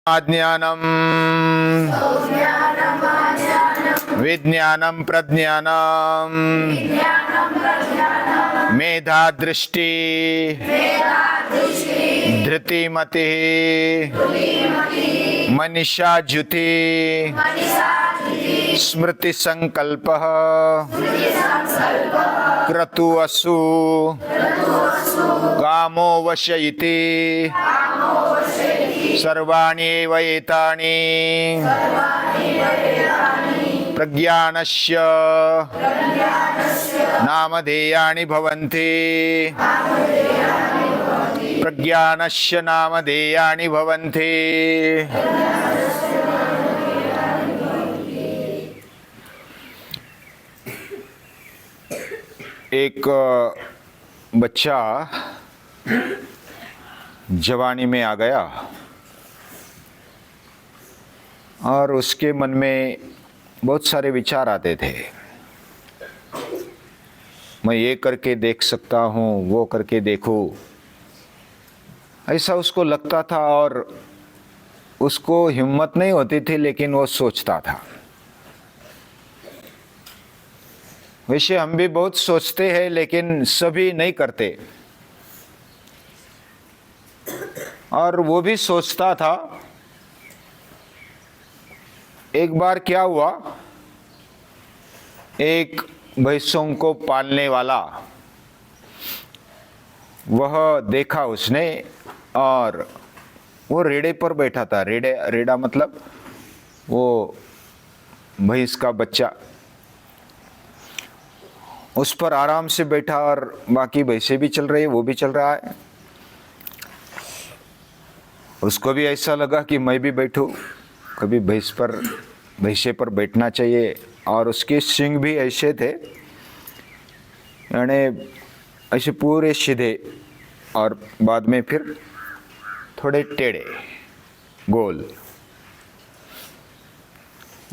ज्ञानम विज्ञानम प्रज्ञानम मेधा दृष्टि धृतिमति मनीषा ज्युति स्मृति संकल्प क्रतु असु कामो वश इति सर्वाणि एव एतानि प्रज्ञानस्य नामधेयानि भवन्ति। प्रज्ञानस्य नामधेयानि भवन्ति। एक बच्चा जवानी में आ गया और उसके मन में बहुत सारे विचार आते थे। मैं ये करके देख सकता हूँ, वो करके देखूँ, ऐसा उसको लगता था और उसको हिम्मत नहीं होती थी, लेकिन वो सोचता था। वैसे हम भी बहुत सोचते हैं, लेकिन सभी नहीं करते। और वो भी सोचता था। एक बार क्या हुआ, एक भैंसों को पालने वाला वह देखा उसने, और वो रेड़े पर बैठा था। रेड़ा मतलब वो भैंस का बच्चा, उस पर आराम से बैठा और बाकी भैंसे भी चल रही है, वो भी चल रहा है। उसको भी ऐसा लगा कि मैं भी बैठूं, कभी भैंसे पर बैठना चाहिए। और उसके सींग भी ऐसे थे, यानी ऐसे पूरे सीधे और बाद में फिर थोड़े टेढ़े गोल।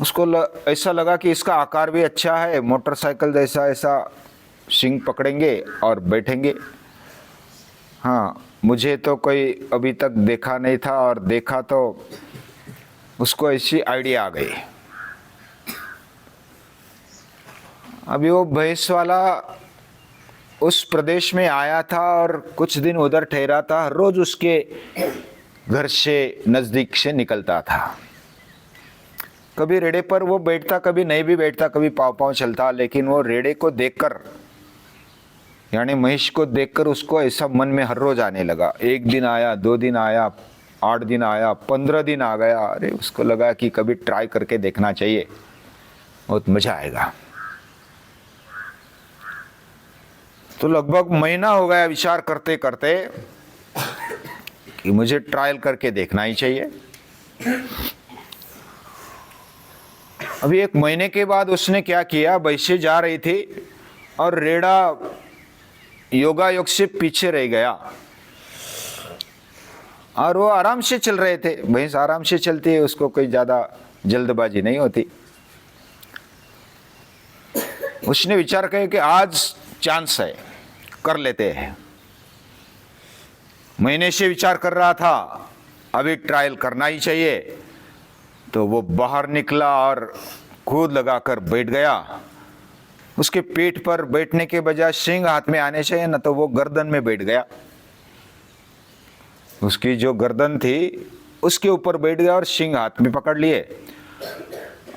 उसको ऐसा लगा कि इसका आकार भी अच्छा है, मोटरसाइकिल जैसा ऐसा सींग पकड़ेंगे और बैठेंगे। हाँ, मुझे तो कोई अभी तक देखा नहीं था, और देखा तो उसको ऐसी आइडिया आ गई। अभी वो भैंस वाला उस प्रदेश में आया था और कुछ दिन उधर ठहरा था। हर रोज उसके घर से नज़दीक से निकलता था। कभी रेड़े पर वो बैठता, कभी नहीं भी बैठता, कभी पाँव पाँव चलता। लेकिन वो रेड़े को देखकर, यानी महिष को देखकर, उसको ऐसा मन में हर रोज आने लगा। एक दिन आया, 2 दिन आया, 8 दिन आया, 15 दिन आ गया। अरे उसको लगा कि कभी ट्राई करके देखना चाहिए, बहुत मजा आएगा। तो लगभग महीना हो गया विचार करते करते कि मुझे ट्रायल करके देखना ही चाहिए। अभी 1 महीने के बाद उसने क्या किया, भैंसे जा रही थी और रेड़ा योगायोग से पीछे रह गया और वो आराम से चल रहे थे। भैंस आराम से चलती है, उसको कोई ज्यादा जल्दबाजी नहीं होती। उसने विचार किया कि आज चांस है, कर लेते हैं। महीने से विचार कर रहा था, अभी ट्रायल करना ही चाहिए। तो वो बाहर निकला और कूद लगाकर बैठ गया। उसके पेट पर बैठने के बजाय सींग हाथ में आने चाहिए ना, तो वो गर्दन में बैठ गया। उसकी जो गर्दन थी उसके ऊपर बैठ गया और सींग हाथ में पकड़ लिए।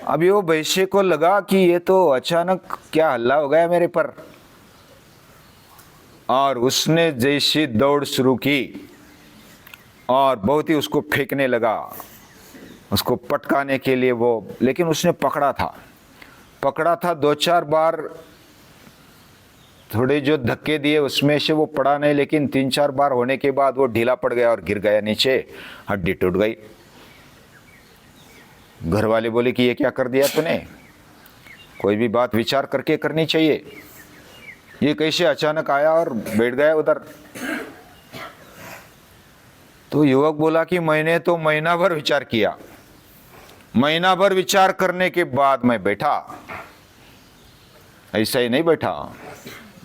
अभी वो भैंसे को लगा कि ये तो अचानक क्या हल्ला हो गया मेरे पर, और उसने जैसी दौड़ शुरू की और बहुत ही उसको फेंकने लगा, उसको पटकाने के लिए वो। लेकिन उसने पकड़ा था 2-4 बार। थोड़े जो धक्के दिए उसमें से वो पड़ा नहीं, लेकिन 3-4 बार होने के बाद वो ढीला पड़ गया और गिर गया नीचे, हड्डी टूट गई। घर वाले बोले कि ये क्या कर दिया तूने, कोई भी बात विचार करके करनी चाहिए, ये कैसे अचानक आया और बैठ गया उधर। तो युवक बोला कि मैंने तो महीना भर विचार किया, महीना भर विचार करने के बाद मैं बैठा, ऐसा ही नहीं बैठा।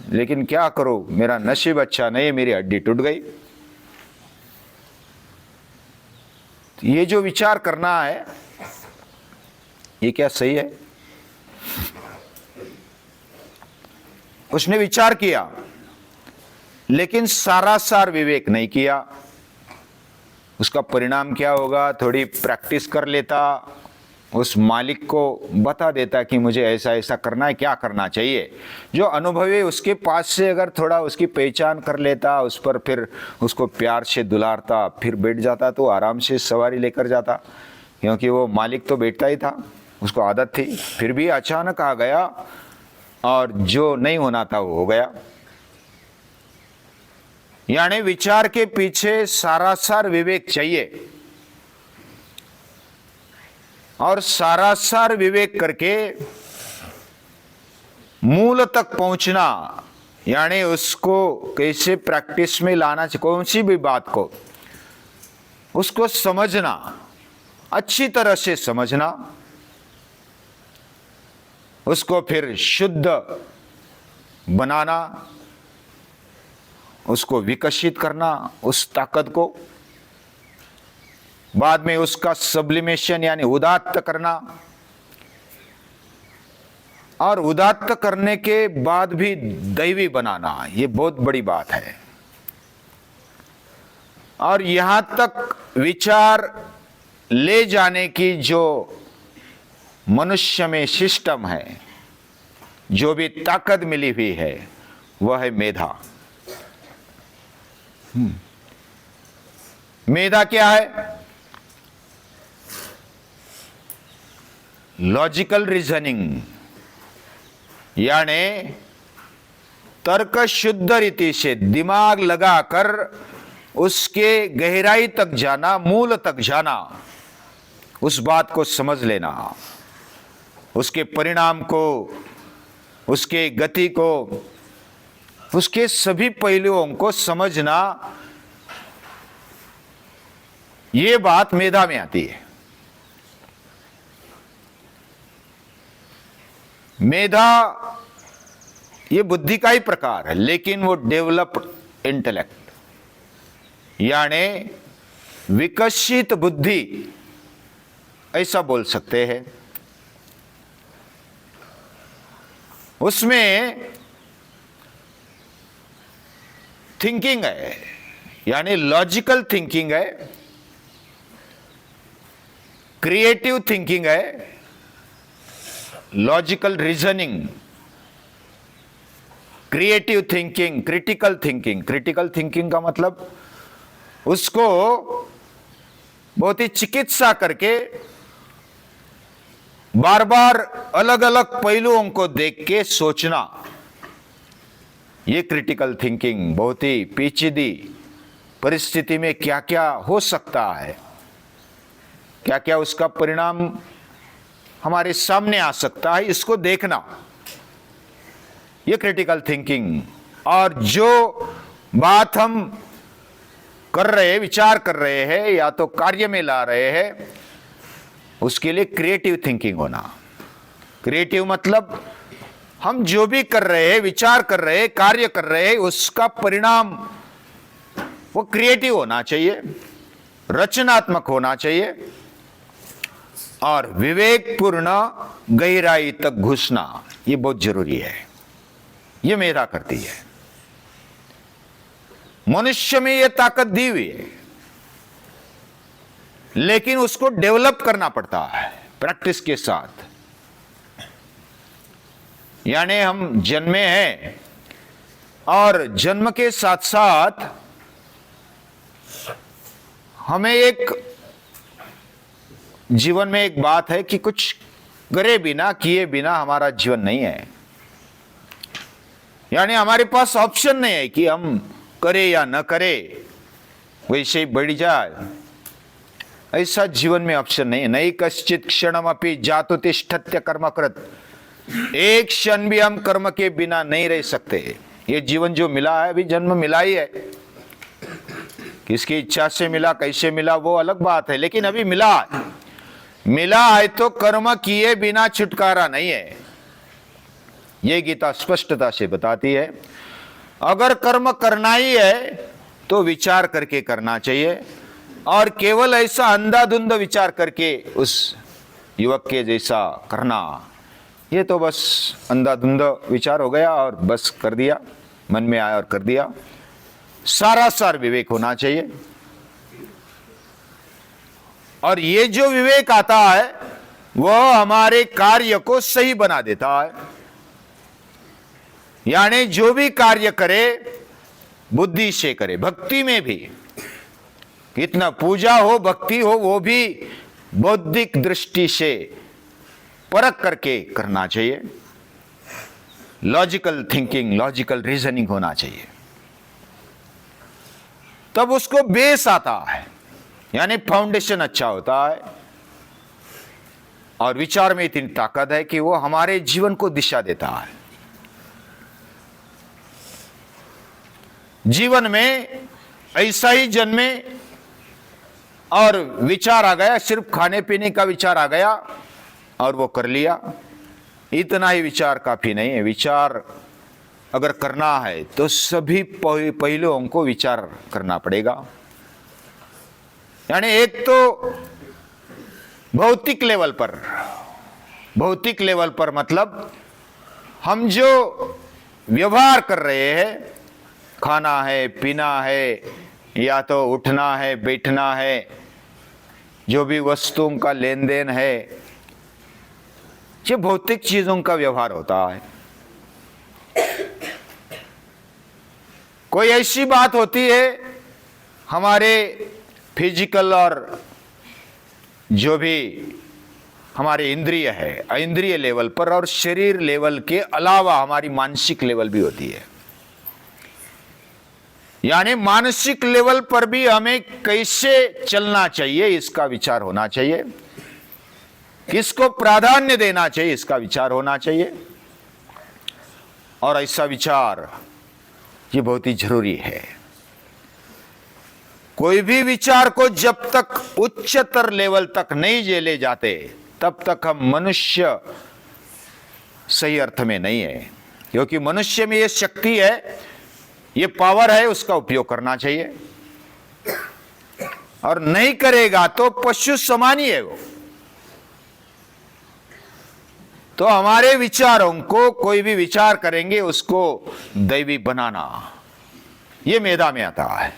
लेकिन क्या करो, मेरा नसीब अच्छा नहीं, मेरी हड्डी टूट गई। ये जो विचार करना है, ये क्या सही है? उसने विचार किया, लेकिन सारासार विवेक नहीं किया। उसका परिणाम क्या होगा? थोड़ी प्रैक्टिस कर लेता, उस मालिक को बता देता कि मुझे ऐसा ऐसा करना है, क्या करना चाहिए। जो अनुभवी उसके पास से अगर थोड़ा उसकी पहचान कर लेता, उस पर फिर उसको प्यार से दुलारता, फिर बैठ जाता तो आराम से सवारी लेकर जाता, क्योंकि वो मालिक तो बैठता ही था, उसको आदत थी। फिर भी अचानक आ गया और जो नहीं होना था वो हो गया। यानी विचार के पीछे सारासार विवेक चाहिए, और सारासार विवेक करके मूल तक पहुंचना, यानी उसको कैसे प्रैक्टिस में लाना चाहिए, कौन सी भी बात को उसको समझना, अच्छी तरह से समझना, उसको फिर शुद्ध बनाना, उसको विकसित करना, उस ताकत को, बाद में उसका सब्लिमेशन यानी उदात्त करना, और उदात्त करने के बाद भी दैवी बनाना, ये बहुत बड़ी बात है। और यहां तक विचार ले जाने की जो मनुष्य में सिस्टम है, जो भी ताकत मिली हुई है, वह है मेधा। मेधा क्या है? लॉजिकल रीजनिंग, यानी तर्क शुद्ध रीति से दिमाग लगाकर उसके गहराई तक जाना, मूल तक जाना, उस बात को समझ लेना, उसके परिणाम को, उसके गति को, उसके सभी पहलुओं को समझना, ये बात मेधा में आती है। मेधा ये बुद्धि का ही प्रकार है, लेकिन वो डेवलप्ड इंटेलेक्ट, यानी विकसित बुद्धि, ऐसा बोल सकते हैं। उसमें थिंकिंग है, यानी लॉजिकल थिंकिंग है, क्रिएटिव थिंकिंग है, logical reasoning, creative thinking, critical thinking. Critical thinking का मतलब उसको बहुत ही चिकित्सा करके बार बार अलग अलग पहलुओं को देख के सोचना, ये क्रिटिकल थिंकिंग। बहुत ही पेचीदी परिस्थिति में क्या क्या हो सकता है, क्या क्या उसका परिणाम हमारे सामने आ सकता है, इसको देखना, ये क्रिटिकल थिंकिंग। और जो बात हम कर रहे हैं, विचार कर रहे हैं, या तो कार्य में ला रहे हैं, उसके लिए क्रिएटिव थिंकिंग होना। क्रिएटिव मतलब हम जो भी कर रहे हैं, विचार कर रहे हैं, कार्य कर रहे हैं, उसका परिणाम वो क्रिएटिव होना चाहिए, रचनात्मक होना चाहिए, और विवेकपूर्ण गहराई तक घुसना, ये बहुत जरूरी है। ये मेधा करती है। मनुष्य में ये ताकत दी हुई है, लेकिन उसको डेवलप करना पड़ता है प्रैक्टिस के साथ। यानी हम जन्मे हैं, और जन्म के साथ साथ हमें एक जीवन में एक बात है कि कुछ करे बिना, किए बिना हमारा जीवन नहीं है। यानी हमारे पास ऑप्शन नहीं है कि हम करे या न करे, वैसे ही बढ़ जाए, ऐसा जीवन में ऑप्शन नहीं है। नहीं कश्चित क्षणम अपि जातु तिष्ठत्य कर्मकृत, एक क्षण भी हम कर्म के बिना नहीं रह सकते। ये जीवन जो मिला है, अभी जन्म मिला ही है, किसकी इच्छा से मिला, कैसे मिला, वो अलग बात है, लेकिन अभी मिला है। मिला है तो कर्म किए बिना छुटकारा नहीं है, ये गीता स्पष्टता से बताती है। अगर कर्म करना ही है तो विचार करके करना चाहिए, और केवल ऐसा अंधाधुंध विचार करके उस युवक के जैसा करना, ये तो बस अंधाधुंध विचार हो गया और बस कर दिया, मन में आया और कर दिया। सारा सार विवेक होना चाहिए। और ये जो विवेक आता है वह हमारे कार्य को सही बना देता है। यानी जो भी कार्य करे बुद्धि से करे, भक्ति में भी कितना पूजा हो, भक्ति हो, वो भी बौद्धिक दृष्टि से परख करके करना चाहिए। लॉजिकल थिंकिंग, लॉजिकल रीजनिंग होना चाहिए, तब उसको बेस आता है, यानी फाउंडेशन अच्छा होता है। और विचार में इतनी ताकत है कि वो हमारे जीवन को दिशा देता है। जीवन में ऐसा ही जन्मे और विचार आ गया, सिर्फ खाने पीने का विचार आ गया और वो कर लिया, इतना ही विचार काफी नहीं है। विचार अगर करना है तो सभी पहलुओं को विचार करना पड़ेगा। यानी एक तो भौतिक लेवल पर, भौतिक लेवल पर मतलब हम जो व्यवहार कर रहे हैं, खाना है, पीना है, या तो उठना है, बैठना है, जो भी वस्तुओं का लेन देन है, ये भौतिक चीजों का व्यवहार होता है। कोई ऐसी बात होती है हमारे फिजिकल और जो भी हमारे इंद्रिय है, इंद्रिय लेवल पर और शरीर लेवल के अलावा हमारी मानसिक लेवल भी होती है। यानी मानसिक लेवल पर भी हमें कैसे चलना चाहिए इसका विचार होना चाहिए, किसको प्राधान्य देना चाहिए इसका विचार होना चाहिए। और ऐसा विचार ये बहुत ही जरूरी है। कोई भी विचार को जब तक उच्चतर लेवल तक नहीं ले जाते तब तक हम मनुष्य सही अर्थ में नहीं है। क्योंकि मनुष्य में ये शक्ति है, ये पावर है, उसका उपयोग करना चाहिए। और नहीं करेगा तो पशु समान ही है वो। तो हमारे विचारों को, कोई भी विचार करेंगे उसको दैवी बनाना, ये मेधा में आता है।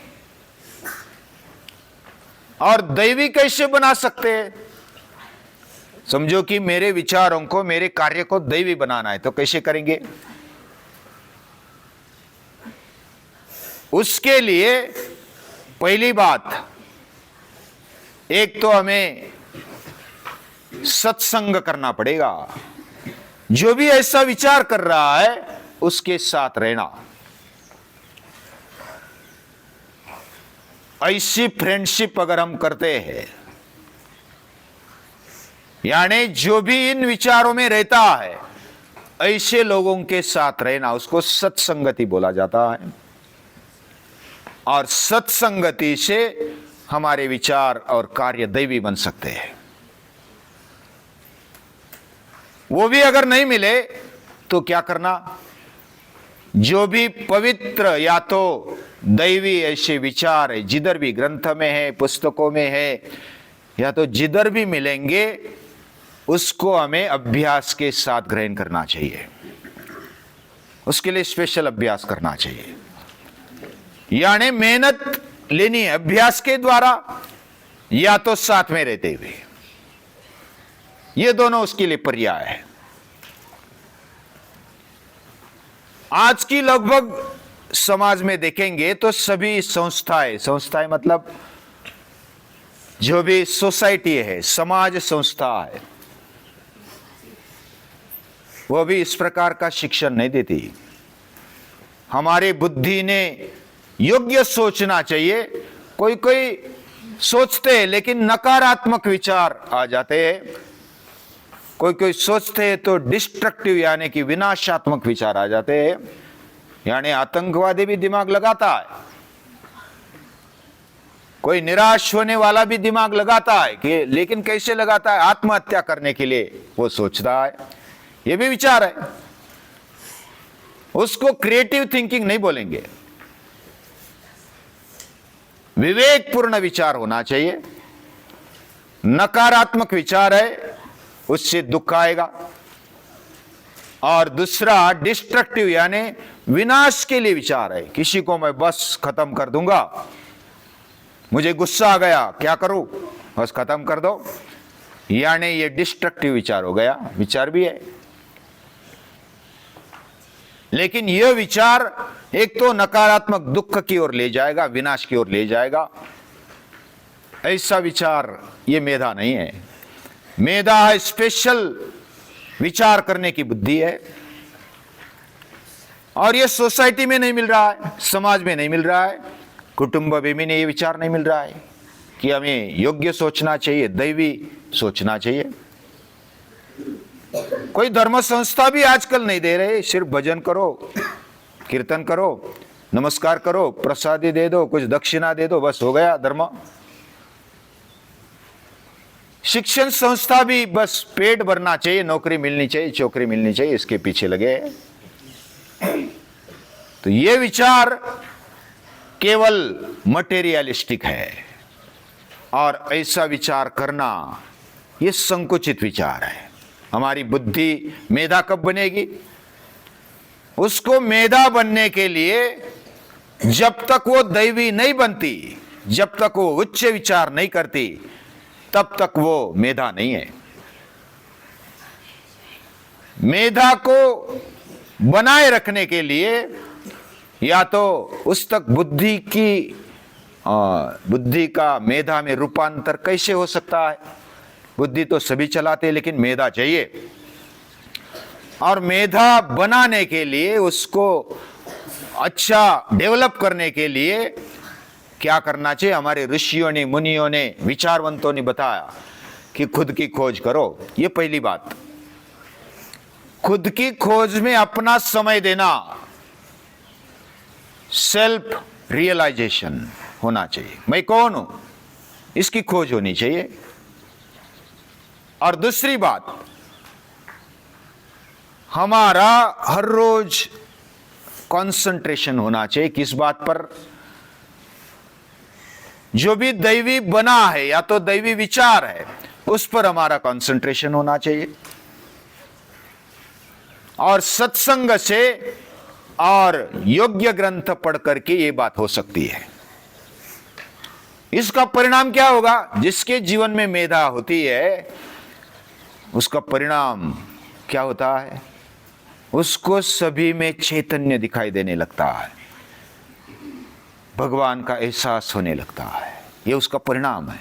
और दैवी कैसे बना सकते हैं? समझो कि मेरे विचारों को, मेरे कार्य को दैवी बनाना है, तो कैसे करेंगे? उसके लिए पहली बात, एक तो हमें सत्संग करना पड़ेगा। जो भी ऐसा विचार कर रहा है उसके साथ रहना, ऐसी फ्रेंडशिप अगर हम करते हैं, यानी जो भी इन विचारों में रहता है ऐसे लोगों के साथ रहना, उसको सत्संगति बोला जाता है। और सत्संगति से हमारे विचार और कार्य दैवी बन सकते हैं। वो भी अगर नहीं मिले तो क्या करना? जो भी पवित्र या तो दैवी ऐसे विचार है, जिधर भी ग्रंथ में है, पुस्तकों में है, या तो जिधर भी मिलेंगे उसको हमें अभ्यास के साथ ग्रहण करना चाहिए। उसके लिए स्पेशल अभ्यास करना चाहिए, यानी मेहनत लेनी है अभ्यास के द्वारा या तो साथ में रहते हुए। ये दोनों उसके लिए पर्याय है। आज की लगभग समाज में देखेंगे तो सभी संस्थाएं मतलब जो भी सोसाइटी है, समाज संस्था है, वो भी इस प्रकार का शिक्षण नहीं देती। हमारे बुद्धि ने योग्य सोचना चाहिए। कोई कोई सोचते हैं लेकिन नकारात्मक विचार आ जाते हैं, कोई कोई सोचते हैं तो डिस्ट्रक्टिव यानी कि विनाशात्मक विचार आ जाते हैं। यानी आतंकवादी भी दिमाग लगाता है, कोई निराश होने वाला भी दिमाग लगाता है कि, लेकिन कैसे लगाता है? आत्महत्या करने के लिए वो सोचता है। ये भी विचार है, उसको क्रिएटिव थिंकिंग नहीं बोलेंगे। विवेकपूर्ण विचार होना चाहिए। नकारात्मक विचार है उससे दुख आएगा। और दूसरा डिस्ट्रक्टिव यानी विनाश के लिए विचार है। किसी को मैं बस खत्म कर दूंगा, मुझे गुस्सा आ गया, क्या करूं, बस खत्म कर दो, यानी ये डिस्ट्रक्टिव विचार हो गया। विचार भी है, लेकिन यह विचार एक तो नकारात्मक दुख की ओर ले जाएगा, विनाश की ओर ले जाएगा। ऐसा विचार ये मेधा नहीं है। मेधा है स्पेशल विचार करने की बुद्धि है, और ये सोसाइटी में नहीं मिल रहा है, समाज में नहीं मिल रहा है, कुटुंब में ये विचार नहीं मिल रहा है कि हमें योग्य सोचना चाहिए, दैवी सोचना चाहिए। कोई धर्म संस्था भी आजकल नहीं दे रहे, सिर्फ भजन करो, कीर्तन करो, नमस्कार करो, प्रसादी दे दो, कुछ दक्षिणा दे दो, बस हो गया धर्म। शिक्षण संस्था भी बस पेट भरना चाहिए, नौकरी मिलनी चाहिए, चौकरी मिलनी चाहिए, इसके पीछे लगे। तो ये विचार केवल मटेरियलिस्टिक है, और ऐसा विचार करना ये संकुचित विचार है। हमारी बुद्धि मेधा कब बनेगी? उसको मेधा बनने के लिए जब तक वो दैवी नहीं बनती, जब तक वो उच्च विचार नहीं करती, तब तक वो मेधा नहीं है। मेधा को बनाए रखने के लिए या तो उस तक बुद्धि का मेधा में रूपांतर कैसे हो सकता है? बुद्धि तो सभी चलाते हैं, लेकिन मेधा चाहिए। और मेधा बनाने के लिए, उसको अच्छा डेवलप करने के लिए क्या करना चाहिए? हमारे ऋषियों ने, मुनियों ने, विचारवंतों ने बताया कि खुद की खोज करो। ये पहली बात। खुद की खोज में अपना समय देना, सेल्फ रियलाइजेशन होना चाहिए। मैं कौन हूं, इसकी खोज होनी चाहिए। और दूसरी बात, हमारा हर रोज कंसंट्रेशन होना चाहिए किस बात पर? जो भी दैवी बना है या तो दैवी विचार है, उस पर हमारा कंसंट्रेशन होना चाहिए। और सत्संग से और योग्य ग्रंथ पढ़ करके ये बात हो सकती है। इसका परिणाम क्या होगा? जिसके जीवन में मेधा होती है, उसका परिणाम क्या होता है? उसको सभी में चैतन्य दिखाई देने लगता है, भगवान का एहसास होने लगता है। ये उसका परिणाम है।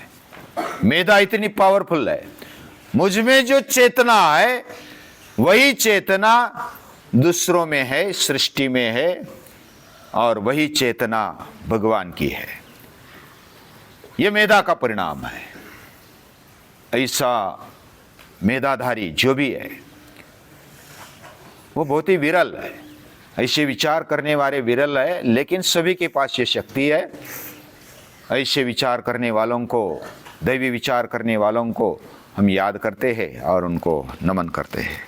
मेधा इतनी पावरफुल है। मुझ में जो चेतना है, वही चेतना दूसरों में है, सृष्टि में है, और वही चेतना भगवान की है। ये मेधा का परिणाम है। ऐसा मेधाधारी जो भी है, वो बहुत ही विरल है। ऐसे विचार करने वाले विरल है, लेकिन सभी के पास ये शक्ति है। ऐसे विचार करने वालों को, दैवी विचार करने वालों को हम याद करते हैं और उनको नमन करते हैं।